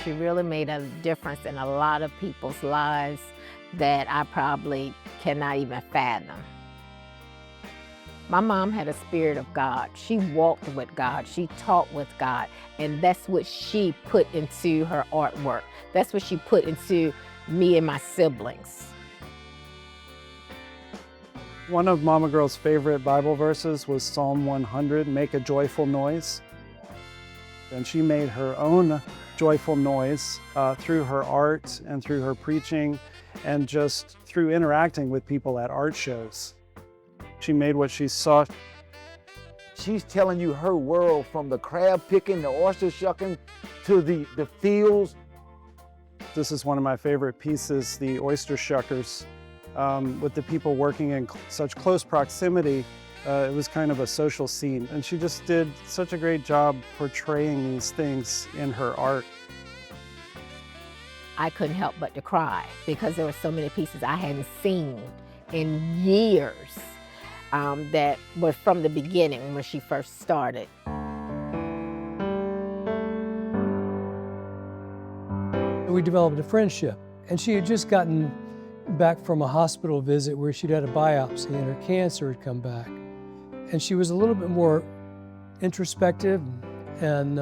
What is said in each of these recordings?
She really made a difference in a lot of people's lives that I probably cannot even fathom. My mom had a spirit of God. She walked with God. She taught with God. And that's what she put into her artwork. That's what she put into me and my siblings. One of Mama Girl's favorite Bible verses was Psalm 100, make a joyful noise. And she made her own joyful noise through her art and through her preaching and just through interacting with people at art shows. She made what she saw. She's telling you her world, from the crab picking, the oyster shucking, to the fields. This is one of my favorite pieces, the oyster shuckers. With the people working in such close proximity, it was kind of a social scene. And she just did such a great job portraying these things in her art. I couldn't help but to cry because there were so many pieces I hadn't seen in years that were from the beginning when she first started. We developed a friendship, and she had just gotten back from a hospital visit where she'd had a biopsy and her cancer had come back. And she was a little bit more introspective and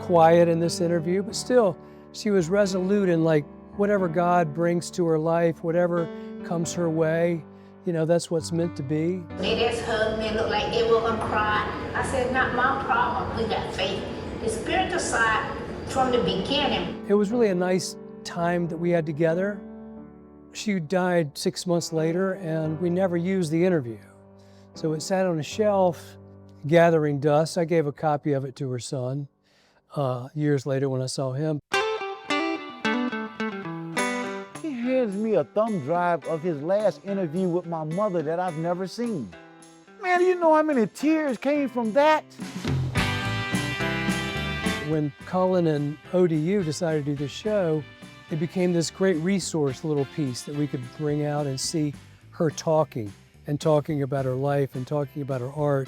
quiet in this interview, but still she was resolute in, like, whatever God brings to her life, whatever comes her way, you know, that's what's meant to be. They just hugged me and looked like they were gonna cry. I said, not my problem, we got faith. The spiritual side from the beginning. It was really a nice time that we had together. She died 6 months later, and we never used the interview. So it sat on a shelf, gathering dust. I gave a copy of it to her son years later when I saw him. He hands me a thumb drive of his last interview with my mother that I've never seen. Man, do you know how many tears came from that? When Cullen and ODU decided to do the show, it became this great resource little piece that we could bring out and see her talking about her life and talking about her art,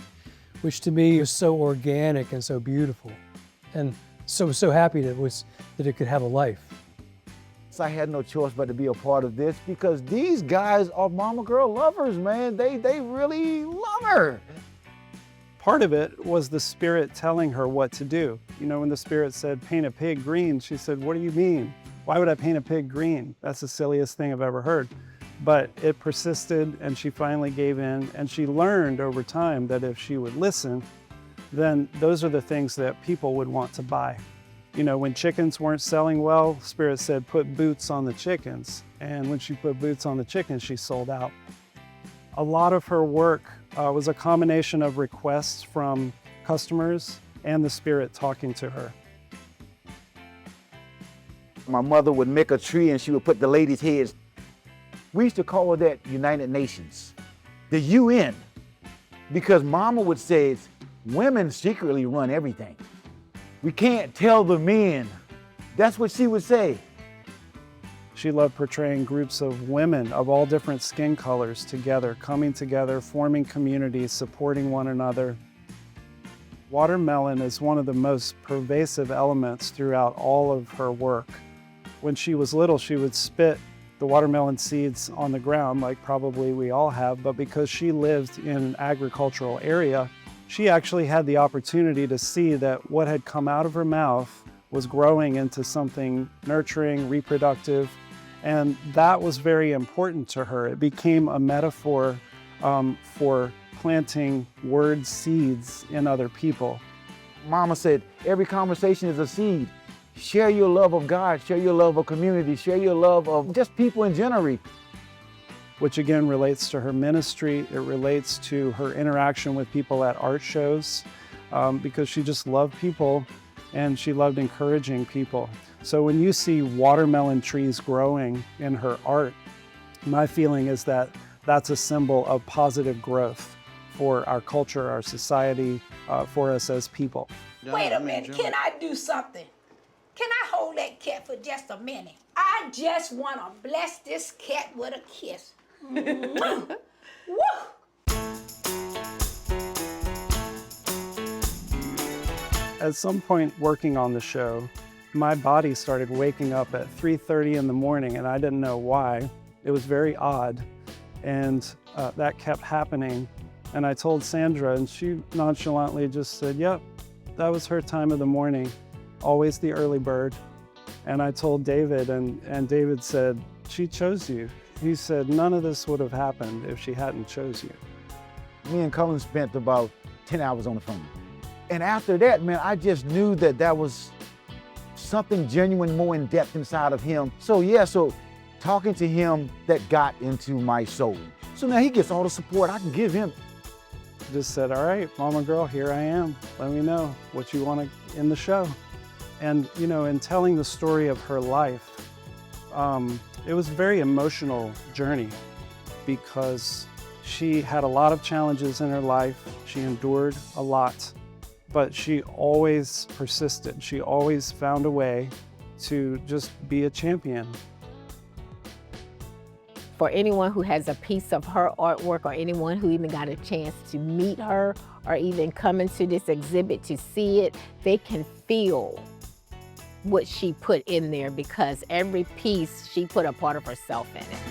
which to me is so organic and so beautiful. And so happy that it could have a life. So I had no choice but to be a part of this because these guys are Mama Girl lovers, man. They really love her. Part of it was the Spirit telling her what to do. You know, when the Spirit said, paint a pig green, she said, what do you mean? Why would I paint a pig green? That's the silliest thing I've ever heard. But it persisted, and she finally gave in, and she learned over time that if she would listen, then those are the things that people would want to buy. You know, when chickens weren't selling well, Spirit said, put boots on the chickens. And when she put boots on the chickens, she sold out. A lot of her work was a combination of requests from customers and the Spirit talking to her. My mother would make a tree and she would put the ladies' heads. We used to call that United Nations, the UN, because Mama would say women secretly run everything. We can't tell the men. That's what she would say. She loved portraying groups of women of all different skin colors together, coming together, forming communities, supporting one another. Watermelon is one of the most pervasive elements throughout all of her work. When she was little, she would spit the watermelon seeds on the ground, like probably we all have, but because she lived in an agricultural area, she actually had the opportunity to see that what had come out of her mouth was growing into something nurturing, reproductive, and that was very important to her. It became a metaphor for planting word seeds in other people. Mama said, every conversation is a seed. Share your love of God, share your love of community, share your love of just people in general. Which again relates to her ministry. It relates to her interaction with people at art shows because she just loved people and she loved encouraging people. So when you see watermelon trees growing in her art, my feeling is that that's a symbol of positive growth for our culture, our society, for us as people. Wait a minute, can I do something? Can I hold that cat for just a minute? I just want to bless this cat with a kiss. Woo! At some point working on the show, my body started waking up at 3:30 in the morning, and I didn't know why. It was very odd, and that kept happening. And I told Sandra, and she nonchalantly just said, yep, that was her time of the morning, always the early bird. And I told David, and David said, she chose you. He said, none of this would have happened if she hadn't chose you. Me and Cullen spent about 10 hours on the phone. And after that, man, I just knew that that was something genuine, more in depth inside of him. So yeah, so talking to him, that got into my soul. So now he gets all the support I can give him. Just said, all right, mama girl, here I am. Let me know what you want in the show. And you know, in telling the story of her life, it was a very emotional journey because she had a lot of challenges in her life. She endured a lot, but she always persisted. She always found a way to just be a champion. For anyone who has a piece of her artwork, or anyone who even got a chance to meet her or even come into this exhibit to see it, they can feel what she put in there, because every piece, she put a part of herself in it.